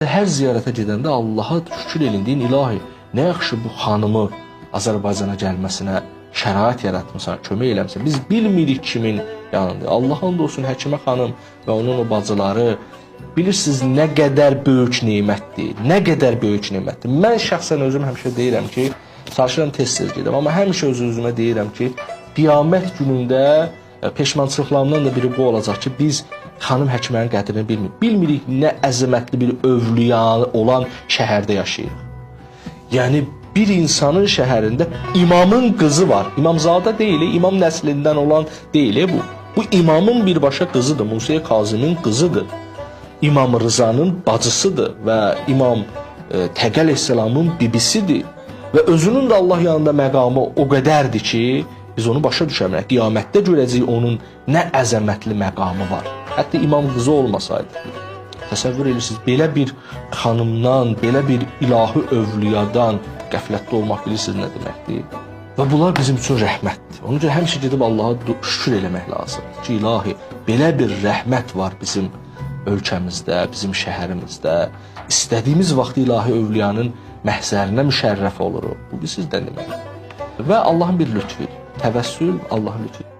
Hər ziyarətə gedəndə Allaha şükür edin, ilahi, nə yaxşı bu xanımı Azərbaycana gəlməsinə şərait yaratmısan, kömək eləmişsən. Biz bilmirik kimin yanında. Allah and olsun Həkimə xanım və onun o bacıları, bilirsiniz nə qədər böyük nemətdir, nə qədər böyük nemətdir. Mən şəxsən özüm həmişə deyirəm ki, çalışıram tez-tez gedim, amma həmişə öz-özümə deyirəm ki, qiyamət günündə peşmançılıqlarımdan da biri bu olacaq ki, biz xanım Həkimənin qədrini bilmirik. Bilmirik nə əzəmətli bir övliya olan şəhərdə yaşayırıq. Yəni, bir insanın şəhərində imamın qızı var. İmamzadə deyil, imam nəslindən olan deyil bu. Bu imamın birbaşa qızıdır, Musa Kazımın qızıdır. İmam Rızanın bacısıdır və İmam Təqə əleyhissalamın bibisidir. Və özünün də Allah yanında məqamı o qədərdir ki, biz onu başa düşəmirik. Qiyamətdə görəcəyik onun nə əzəmətli məqamı var. Hətta imam qızı olmasaydı. Təsəvvür edirsiniz, belə bir xanımdan, belə bir ilahi övliyadan qəflətdə olmaq bilirsiniz nə deməkdir? Və bunlar bizim üçün rəhmətdir. Onun üçün həmişə gedib Allaha şükür eləmək lazımdır ki, ilahi, belə bir rəhmət var bizim ölkəmizdə, bizim şəhərimizdə. İstədiyimiz vaxt ilahi övliyanın məhzərinə müşərrəf oluruq. Bu bilirsiniz nə deməkdir? Və Allahın bir lütfüdür. Təvəssül Allahın lütfüdür.